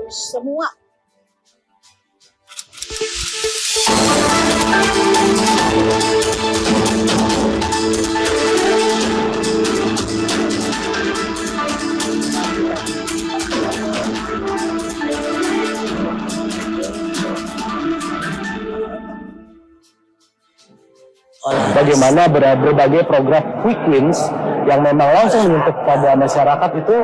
Semua bagaimana berbagai program quick wins yang memang langsung menyentuh pada masyarakat itu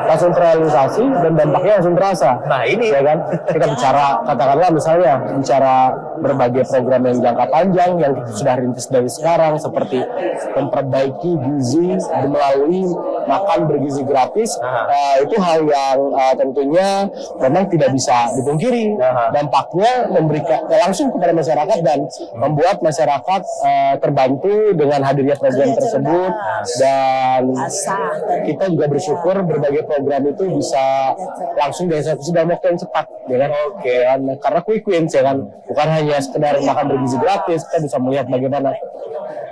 langsung terrealisasi dan dampaknya langsung terasa. Nah ini ya kan, kita bicara katakanlah misalnya bicara berbagai program yang jangka panjang yang sudah rintis dari sekarang seperti memperbaiki gizi melalui makan bergizi gratis. Itu hal yang tentunya memang tidak bisa dipungkiri. Dampaknya memberikan langsung kepada masyarakat dan membuat masyarakat terbantu dengan hadirnya program tersebut, dan kita juga bersyukur berbagai program itu bisa langsung dieksekusi dalam waktu yang cepat, ya kan? Oke, karena quick wins ya kan, bukan hanya sekedar makan bergizi gratis. Kita bisa melihat bagaimana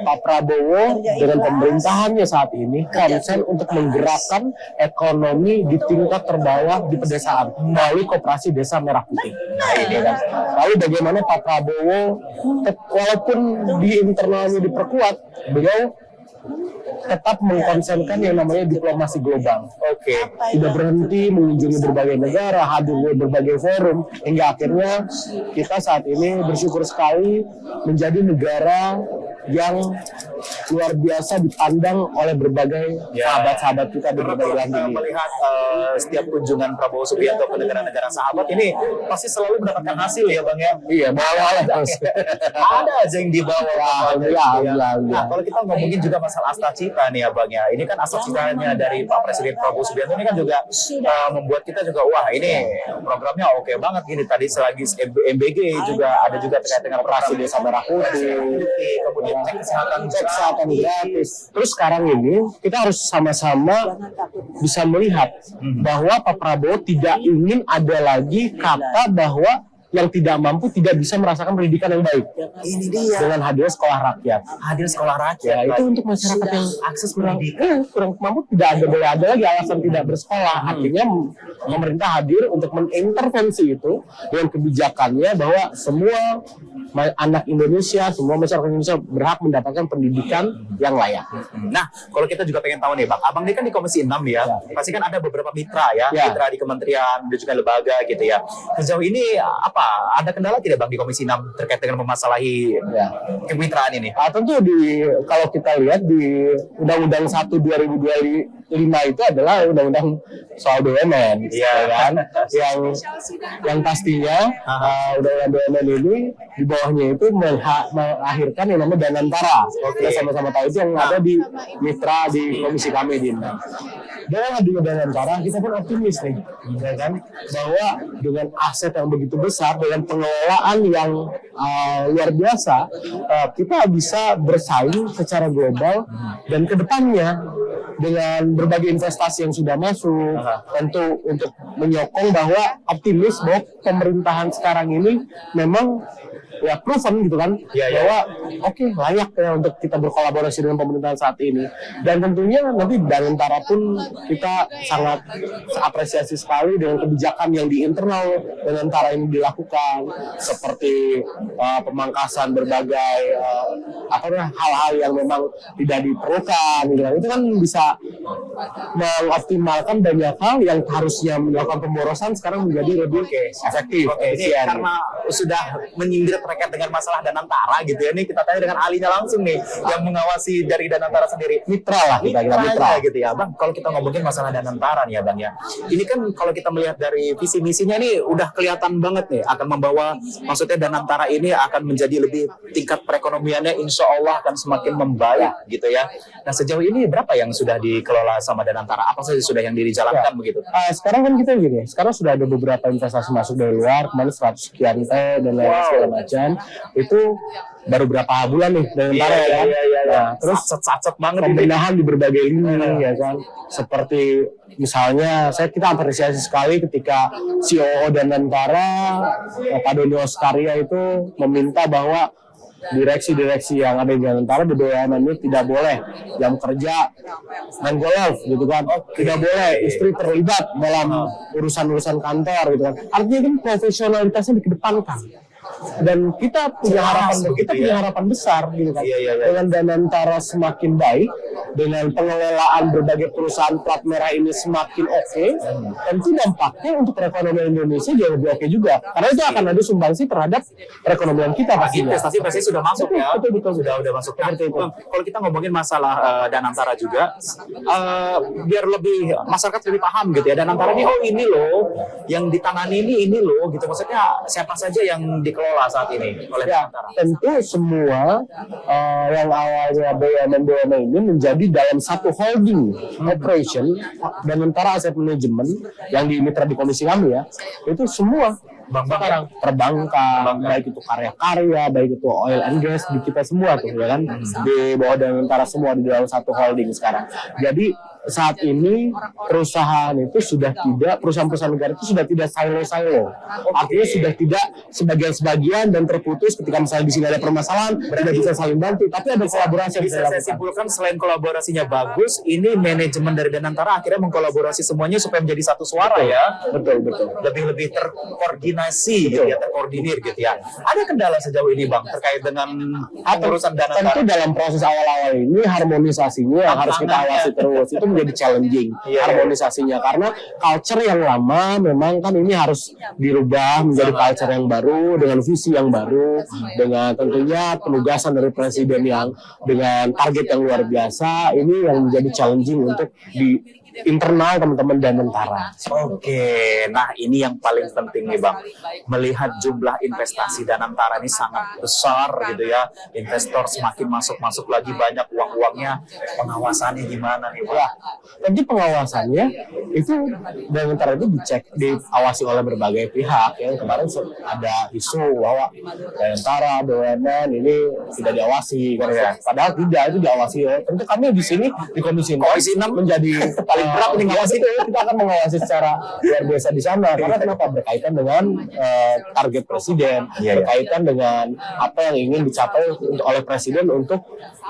Pak Prabowo dengan pemerintahannya saat ini konsen untuk menggerakkan ekonomi di tingkat terbawah di pedesaan melalui Koperasi Desa Merah Putih. Ya kan? Lalu bagaimana Pak Prabowo walaupun di internalnya diperkuat, beliau tetap mengkonsenkan yang namanya diplomasi global. Oke. Tidak berhenti mengunjungi berbagai negara, hadir di berbagai forum, hingga akhirnya kita saat ini bersyukur sekali menjadi negara yang luar biasa dipandang oleh berbagai sahabat-sahabat kita di berbagai belahan dunia. Melihat setiap kunjungan Prabowo Subianto ke negara-negara sahabat ini pasti selalu mendapatkan hasil ya Bang ya? Iya, bawa ada aja yang dibawa. Nah, kalau kita ngomongin juga masalah Asta Cita nih ya Bang ya, ini kan Asta Citanya dari Pak Presiden Prabowo Subianto ini kan juga membuat kita juga wah ini programnya oke banget gini. Tadi selagi MBG juga ada juga terkait dengan Koperasi Desa Merah Putih, kemudian cek kesehatan gratis. Terus sekarang ini kita harus sama-sama bisa melihat bahwa Pak Prabowo tidak ingin ada lagi kata bahwa yang tidak mampu tidak bisa merasakan pendidikan yang baik. Ini dia. Dengan hadir sekolah rakyat. Hadir sekolah rakyat. Ya, itu untuk masyarakat yang akses pendidikan kurang mampu, tidak ada lagi alasan tidak bersekolah. Artinya pemerintah hadir untuk mengintervensi itu dengan kebijakannya bahwa semua anak Indonesia, semua masyarakat Indonesia berhak mendapatkan pendidikan yang layak. Nah, kalau kita juga pengen tahu nih Bang, Abang ini kan di Komisi 6 ya. Pasti kan ada beberapa mitra ya, mitra di kementerian dan juga lembaga gitu ya. Sejauh ini apa? Ada kendala tidak Bang di Komisi 6 terkait dengan memasalahi kemitraan ini? Tentu kalau kita lihat di Undang-Undang 1 2025 itu adalah undang-undang soal BUMN, ya kan? yang pastinya undang-undang BUMN ini di bawahnya itu melahirkan yang namanya Danantara. Kita sama-sama tahu itu yang ada di mitra di komisi kami di Indra. Dengan adanya Danantara kita pun optimis nih, ya kan? Bahwa dengan aset yang begitu besar, dengan pengelolaan yang luar biasa, kita bisa bersaing secara global dan kedepannya dengan berbagai investasi yang sudah masuk, tentu untuk menyokong bahwa optimis bahwa pemerintahan sekarang ini memang ya proven gitu kan, bahwa oke, layak ya untuk kita berkolaborasi dengan pemerintahan saat ini. Dan tentunya nanti Danantara pun kita sangat apresiasi sekali dengan kebijakan yang di internal Danantara ini dilakukan, seperti pemangkasan berbagai hal-hal yang memang tidak diperlukan gitu kan. Itu kan bisa mengoptimalkan banyak hal yang harusnya melakukan pemborosan sekarang menjadi lebih efektif. Efisien. Karena sudah menyindir terkait dengan masalah Danantara gitu ya, ini kita tanya dengan ahlinya langsung nih yang mengawasi dari Danantara sendiri. Mitra lah, kita mitra gitu ya Bang. Kalau kita ngomongin masalah Danantara nih ya Bang ya, ini kan kalau kita melihat dari visi misinya nih udah kelihatan banget nih akan membawa, maksudnya Danantara ini akan menjadi lebih tingkat perekonomiannya insya Allah akan semakin membaik gitu ya. Nah sejauh ini berapa yang sudah dikelola sama Danantara? Apa saja sudah yang dijalankan begitu? Sekarang kan kita gini, sekarang sudah ada beberapa investasi masuk dari luar, kemarin 100 sekian dan lain segala macam. kan. Itu baru berapa bulan nih dengan Tara ya kan. Nah, terus sacet banget pembenahan di berbagai lini ya kan. Seperti misalnya kita apresiasi sekali ketika COO Danantara Pak Doni Oskaria itu meminta bahwa direksi-direksi yang ada di Danantara di BUMN ini tidak boleh jam kerja main golf gitu kan, tidak boleh istri terlibat dalam urusan-urusan kantor gitu kan. Artinya kan profesionalitasnya dikedepankan. Dan kita punya harapan besar gitu kan. Dengan Danantara semakin baik, dengan pengelolaan berbagai perusahaan plat merah ini semakin oke, tentu dampaknya untuk perekonomian Indonesia jauh lebih oke juga. Karena itu akan ada sumbangsi terhadap perekonomian kita pastinya. Investasi pasti sudah masuk ya. Betul. Sudah masuk. Nah, kalau kita ngomongin masalah Danantara juga, biar lebih masyarakat lebih paham gitu ya. Danantara ini ini loh yang ditangani ini loh gitu. Maksudnya siapa saja yang dikelola saat ini oleh Danantara? Tentu semua yang awalnya BUMN ini menjadi dalam satu holding operation Danantara Asset Management yang dimitra di komisi kami ya, itu semua sekarang perbankan, baik itu karya-karya, baik itu oil and gas di kita semua tuh ya kan, di bawah Danantara semua di dalam satu holding sekarang. Jadi saat ini perusahaan negara itu sudah tidak silo-silo. Artinya sudah tidak sebagian-sebagian dan terputus ketika misalnya di sini ada permasalahan, tidak bisa saling bantu, tapi ada kolaborasi. Bisa saya simpulkan selain kolaborasinya bagus, ini manajemen dari Danantara akhirnya mengkolaborasi semuanya supaya menjadi satu suara ya. Betul. Lebih terkoordinasi gitu ya, terkoordinir gitu ya. Ada kendala sejauh ini Bang terkait dengan urusan Danantara? Tentu dalam proses awal-awal ini harmonisasinya yang harus kita awasi terus. Itu menjadi challenging harmonisasinya karena culture yang lama memang kan ini harus dirubah menjadi culture yang baru dengan visi yang baru, dengan tentunya penugasan dari presiden yang dengan target yang luar biasa. Ini yang menjadi challenging untuk di internal teman-teman Danantara. Oke, nah ini yang paling penting nih Bang. Melihat jumlah investasi Danantara ini sangat besar gitu ya. Investor semakin masuk lagi banyak uang-uangnya. Pengawasannya gimana nih Bang? Tentu pengawasannya itu Danantara itu diawasi oleh berbagai pihak. Yang kemarin ada isu bahwa Danantara, BUMN ini tidak diawasi kan ya. Padahal tidak, itu diawasi. Tentu kami di sini di Komisi 6 menjadi paling berat nih ngawasi itu. Kita akan mengawasi secara luar biasa di sana. Karena kenapa? Berkaitan dengan target presiden, berkaitan dengan apa yang ingin dicapai oleh presiden untuk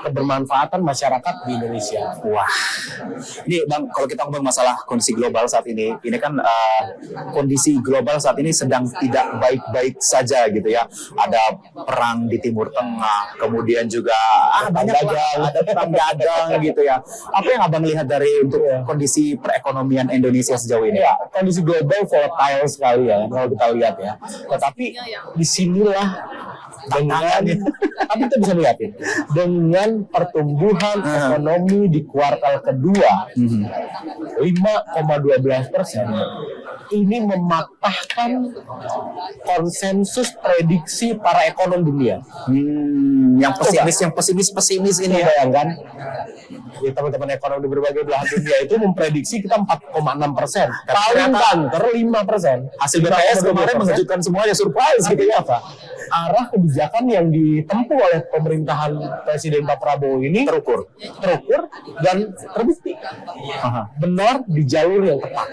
kebermanfaatan masyarakat di Indonesia. Wah, ini Bang, kalau kita ngomong masalah kondisi global saat ini kan kondisi global saat ini sedang tidak baik-baik saja gitu ya. Ada perang di Timur Tengah, kemudian juga ada perang dagang gitu ya. Apa yang Abang lihat dari untuk kondisi perekonomian Indonesia sejauh ini? Ya, kondisi global volatile sekali ya kalau kita lihat ya. Tetapi disinilah tapi kita bisa lihat dengan pertumbuhan ekonomi di kuartal kedua 5,12%, ini mematahkan konsensus prediksi para ekonom dunia. Yang pesimis ini bayangkan. Ya, teman-teman ekonom di berbagai belahan dunia itu memprediksi kita 4,6%. Paling banter 5%. Hasil BPS kemarin mengejutkan semuanya, surprise gitu ya Pak. Arah kebijakan yang ditempuh oleh pemerintahan Presiden Pak Prabowo ini terukur dan terbukti benar di jalur yang tepat.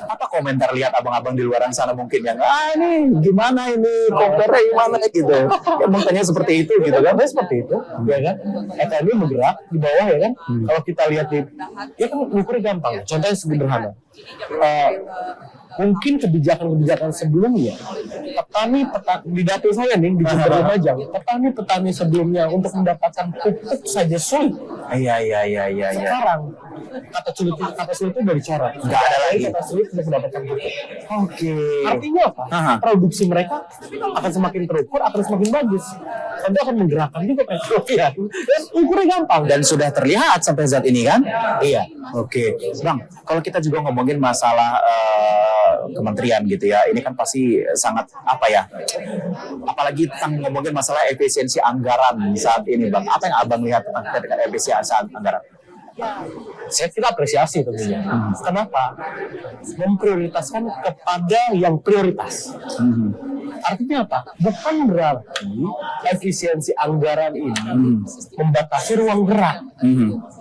Apa komentar lihat abang-abang di luaran sana mungkin yang ini gimana ini kompernya gimana gitu? Emang tanya seperti itu gitu kan? Seperti itu, ya kan? Ekonomi bergerak di bawah ya kan? Kalau kita lihat ya kan ukurnya gampang. Contohnya sederhana. Mungkin kebijakan-kebijakan sebelumnya petani di dapil saya nih di Jember Lumajang, petani sebelumnya untuk mendapatkan pupuk saja sulit. Iya. Sekarang kata sulit itu udah dicoret. Nggak ada lagi kata sulit untuk mendapatkan pupuk. Oke. Artinya apa? Produksi mereka akan semakin terukur, akan semakin bagus. Tentu akan menggerakkan juga perekonomian. Dan ukurnya gampang dan sudah terlihat sampai saat ini kan? Iya. Oke, Bang. Kalau kita juga ngomongin masalah kementerian gitu ya, ini kan pasti sangat apa ya? Apalagi kita ngomongin masalah efisiensi anggaran saat ini, Bang. Apa yang Abang lihat tentang efisiensi anggaran? Saya kira apresiasi tentunya. Kenapa? Memprioritaskan kepada yang prioritas. Artinya apa? Bukan berarti efisiensi anggaran ini membatasi ruang gerak.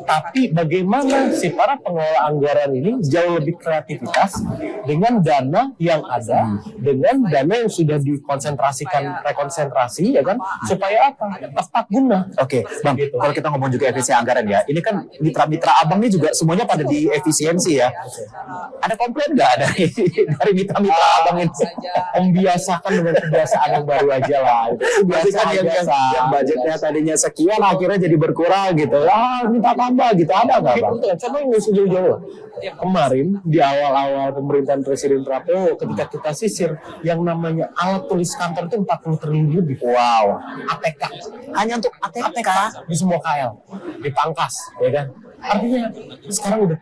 Tapi bagaimana si para pengelola anggaran ini jauh lebih kreativitas dengan dana yang ada, dengan dana yang sudah dikonsentrasikan, rekonsentrasi, ya kan? Supaya apa? Tepat guna. Oke, Bang, Gitu. kalau kita ngomong juga efisiensi anggaran ya, ini kan mitra-mitra abang ini juga semuanya pada di efisiensi ya. Ada komplain nggak dari mitra-mitra abang ini? Membiasakan dengan kebiasaan yang baru aja lah. Itu Berarti kan yang budgetnya tadinya sekian akhirnya jadi berkurang gitu. Minta tambah gitu, ada nggak Bang? Betul, coba yang jauh-jauh. Kemarin di awal-awal pemerintahan Presiden Prabowo, ketika kita sisir yang namanya alat tulis kantor itu 40 triliun lebih. Wow, ATK hanya untuk ATK di semua KL, dipangkas, ya kan? Artinya sekarang udah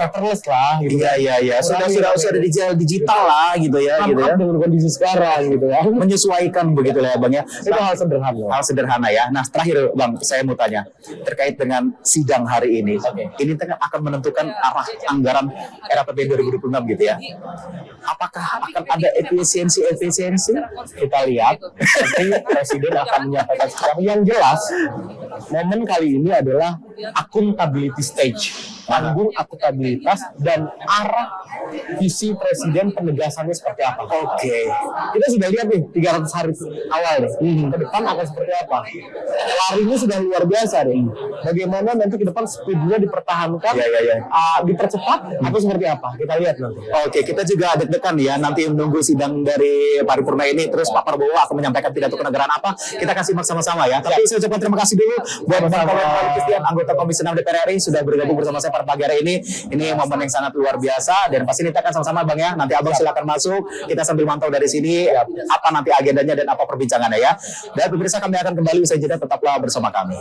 paperless lah, gitu. Iya. Sudah digital lah gitu ya, gitu ya. Dengan kondisi sekarang, gitu ya. Menyesuaikan begitu lah ya Bang ya. Itu hal sederhana. Hal sederhana ya. Nah terakhir Bang, saya mau tanya terkait dengan sidang hari ini. Ini kan akan menentukan arah anggaran RAPBN 2026 gitu ya. Apakah akan ada efisiensi? Kita lihat nanti Presiden akan menyampaikan secara yang jelas. Momen kali ini adalah akuntability stage, panggung akuntabilitas dan arah visi Presiden penegasannya seperti apa. Oke. Kita sudah lihat nih 300 hari awal nih. Ke depan akan seperti apa? Larinya sudah luar biasa nih. Bagaimana nanti ke depan speednya dipertahankan, dipercepat atau seperti apa? Kita lihat nanti. Oke, kita juga deg-degan ya nanti menunggu sidang dari paripurna ini. Terus Pak Prabowo akan menyampaikan pidato kenegaraan apa? Kita kasih simak sama-sama ya. Tapi saya ucapkan terima kasih dulu buat Bang Kolonel Christian, anggota Komisi 6 DPR RI sudah bergabung bersama saya pada pagi hari ini. Ini momen yang sangat luar biasa dan pasti kita akan sama-sama Bang ya. Nanti Abang silakan masuk. Kita sambil mantau dari sini apa nanti agendanya dan apa perbincangannya ya. Dan pemirsa kami akan kembali usai jeda, tetaplah bersama kami.